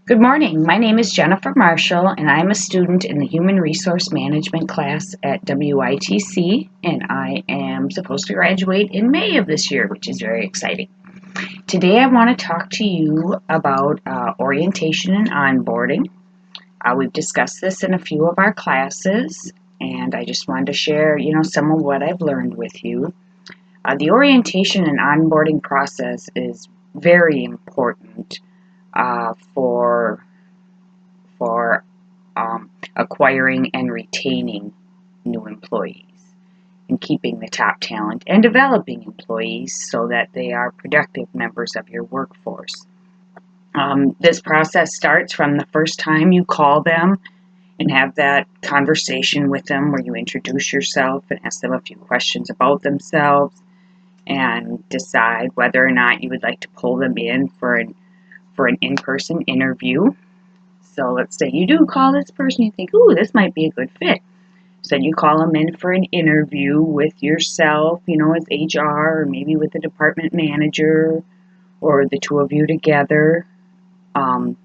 Good morning. My name is Jennifer Marshall, and I'm a student in the Human Resource Management class at WITC, and I am supposed to graduate in May of this year, which is very exciting. Today, I want to talk to you about orientation and onboarding. We've discussed this in a few of our classes, and I just wanted to share, some of what I've learned with you. The orientation and onboarding process is very important for acquiring and retaining new employees and keeping the top talent and developing employees so that they are productive members of your workforce. This process starts from the first time you call them and have that conversation with them where you introduce yourself and ask them a few questions about themselves and decide whether or not you would like to pull them in for an in-person interview. So let's say you do call this person, you think, ooh, this might be a good fit. So you call them in for an interview with yourself, as HR, or maybe with the department manager, or the two of you together. In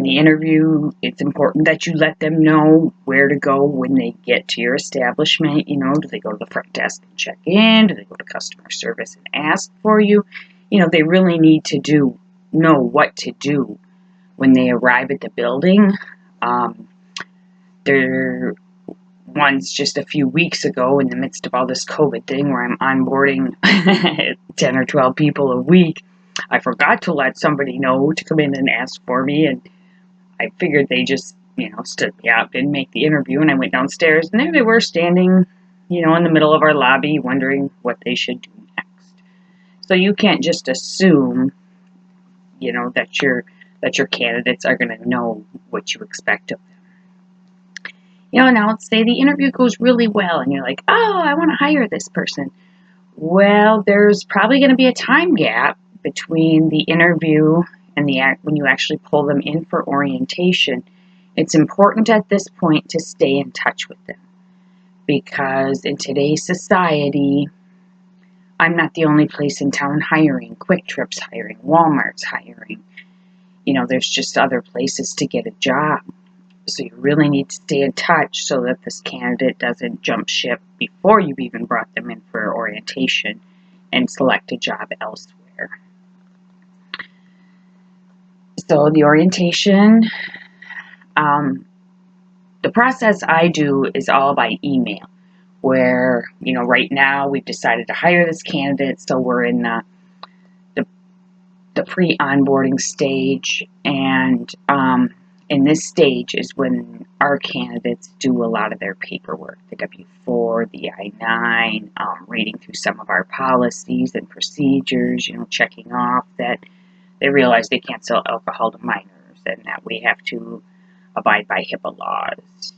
the interview, it's important that you let them know where to go when they get to your establishment. Do they go to the front desk and check in? Do they go to customer service and ask for you? They really need to know what to do when they arrive at the building. There once just a few weeks ago, in the midst of all this COVID thing where I'm onboarding 10 or 12 people a week, I forgot to let somebody know to come in and ask for me, and I figured they just, stood me up and make the interview, and I went downstairs, and there they were standing, in the middle of our lobby wondering what they should do next. So you can't just assume, that your candidates are going to know what you expect of them. Now let's say the interview goes really well and you're like, oh, I want to hire this person. Well, there's probably going to be a time gap between the interview and when you actually pull them in for orientation. It's important at this point to stay in touch with them, because in today's society, I'm not the only place in town hiring. Quick Trip's hiring, Walmart's hiring. There's just other places to get a job. So you really need to stay in touch so that this candidate doesn't jump ship before you've even brought them in for orientation and select a job elsewhere. So the orientation, the process I do is all by email, where, right now we've decided to hire this candidate, so we're in the pre-onboarding stage, and in this stage is when our candidates do a lot of their paperwork, the W-4, the I-9, reading through some of our policies and procedures, checking off that they realize they can't sell alcohol to minors and that we have to abide by HIPAA laws.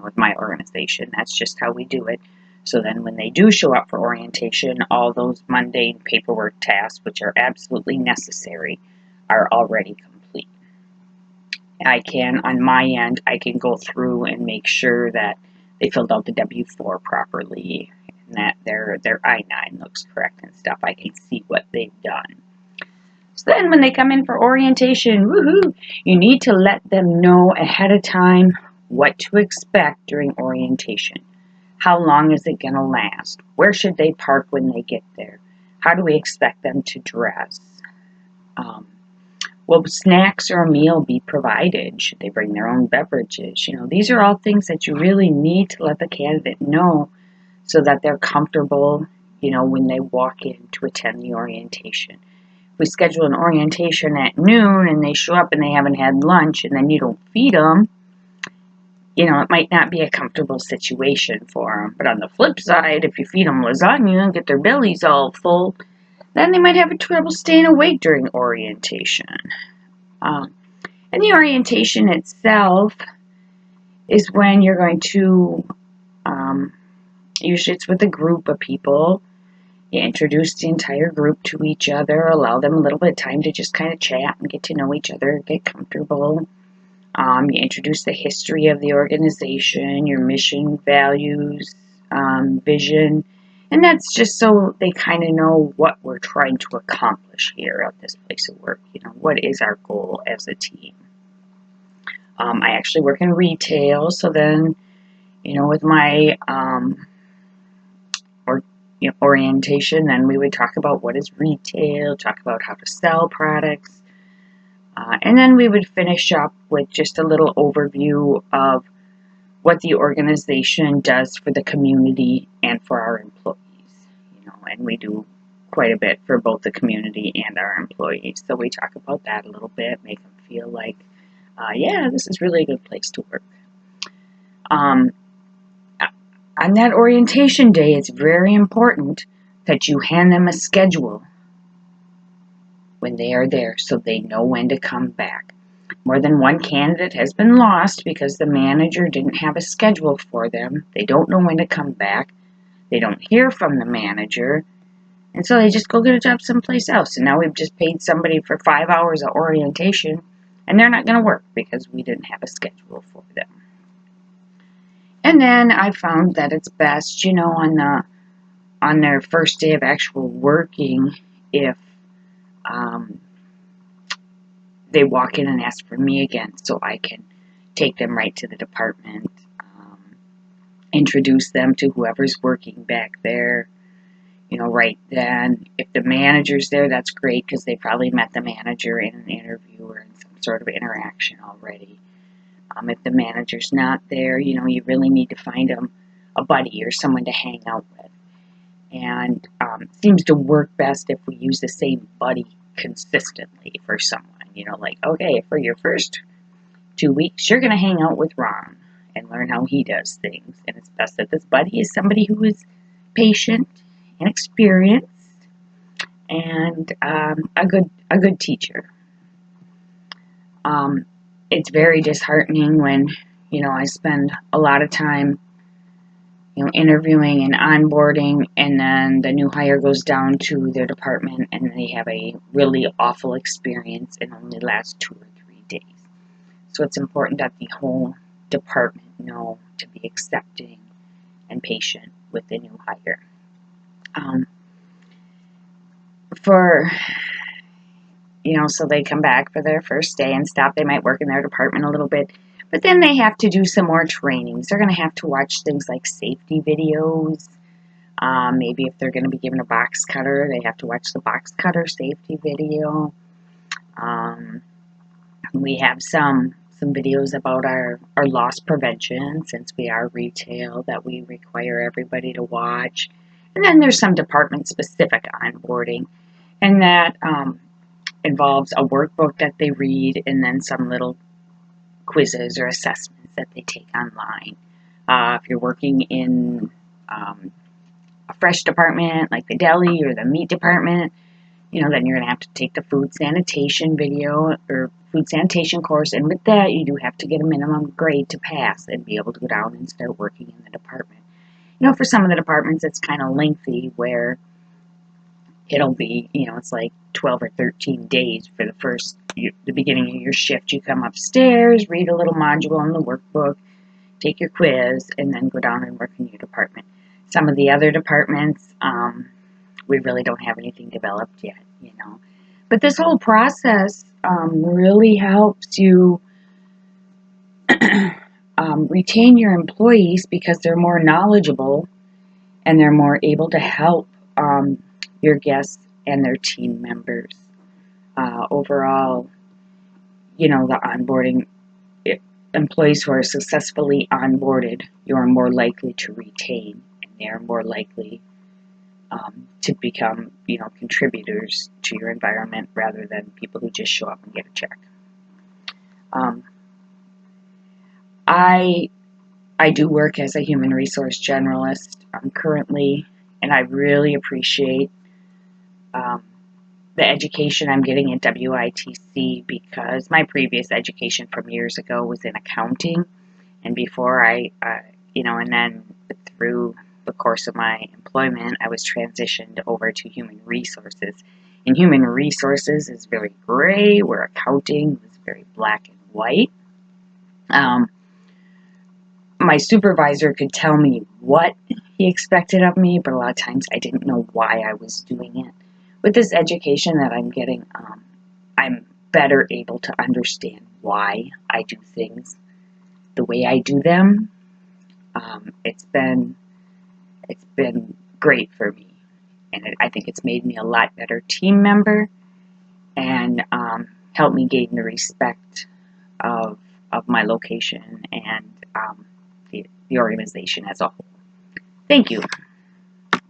With my organization, that's just how we do it. So then when they do show up for orientation, all those mundane paperwork tasks, which are absolutely necessary, are already complete. On my end, I can go through and make sure that they filled out the W-4 properly and that their I-9 looks correct and stuff. I can see what they've done. So then when they come in for orientation, woohoo, you need to let them know ahead of time what to expect during orientation. How long is it going to last? Where should they park when they get there? How do we expect them to dress? Will snacks or a meal be provided? Should they bring their own beverages? These are all things that you really need to let the candidate know so that they're comfortable, when they walk in to attend the orientation. If we schedule an orientation at noon and they show up and they haven't had lunch and then you don't feed them, it might not be a comfortable situation for them. But on the flip side, if you feed them lasagna and get their bellies all full, then they might have trouble staying awake during orientation. And the orientation itself is when you're going to, usually it's with a group of people. You introduce the entire group to each other, allow them a little bit of time to just kind of chat and get to know each other, get comfortable. You introduce the history of the organization, your mission, values, vision, And that's just so they kind of know what we're trying to accomplish here at this place of work. What is our goal as a team? I actually work in retail, so then, with my orientation, then we would talk about what is retail, talk about how to sell products, and then we would finish up with just a little overview of what the organization does for the community and for our employees. And we do quite a bit for both the community and our employees. So we talk about that a little bit, make them feel like, yeah, this is really a good place to work. On that orientation day, it's very important that you hand them a schedule when they are there so they know when to come back. More than one candidate has been lost because the manager didn't have a schedule for them. They don't know when to come back. They don't hear from the manager. And so they just go get a job someplace else. And now we've just paid somebody for 5 hours of orientation, and they're not going to work because we didn't have a schedule for them. And then I found that it's best, on their first day of actual working, if they walk in and ask for me again, so I can take them right to the department, introduce them to whoever's working back there, right then. If the manager's there, that's great because they probably met the manager in an interview or in some sort of interaction already. If the manager's not there, you really need to find them a buddy or someone to hang out with. And it seems to work best if we use the same buddy consistently for someone. Like, okay, for your first 2 weeks, you're going to hang out with Ron and learn how he does things. And it's best that this buddy is somebody who is patient and experienced and a good teacher. It's very disheartening when, I spend a lot of time, interviewing and onboarding, and then the new hire goes down to their department and they have a really awful experience and only lasts 2 or 3 days. So it's important that the whole department know to be accepting and patient with the new hire. So they come back for their first day and stop. They might work in their department a little bit, but then they have to do some more trainings. They're going to have to watch things like safety videos. Maybe if they're going to be given a box cutter, they have to watch the box cutter safety video. We have some videos about our loss prevention, since we are retail, that we require everybody to watch. And then there's some department-specific onboarding, and that involves a workbook that they read and then some little quizzes or assessments that they take online. If you're working in a fresh department like the deli or the meat department, then you're going to have to take the food sanitation video or food sanitation course, and with that you do have to get a minimum grade to pass and be able to go down and start working in the department. For some of the departments it's kind of lengthy, where it'll be, it's like 12 or 13 days for the beginning of your shift. You come upstairs, read a little module in the workbook, take your quiz, and then go down and work in your department. Some of the other departments, we really don't have anything developed yet, But this whole process really helps you retain your employees because they're more knowledgeable and they're more able to help your guests and their team members. Overall, the onboarding, employees who are successfully onboarded, you are more likely to retain, and they are more likely to become, contributors to your environment rather than people who just show up and get a check. I do work as a human resource generalist currently, and I really appreciate the education I'm getting at WITC, because my previous education from years ago was in accounting, and before and then through the course of my employment, I was transitioned over to human resources. And human resources is very gray, where accounting was very black and white. my supervisor could tell me what he expected of me, but a lot of times I didn't know why I was doing it. With this education that I'm getting, I'm better able to understand why I do things the way I do them. It's been great for me, and I think it's made me a lot better team member, and helped me gain the respect of my location and the organization as a whole. Thank you.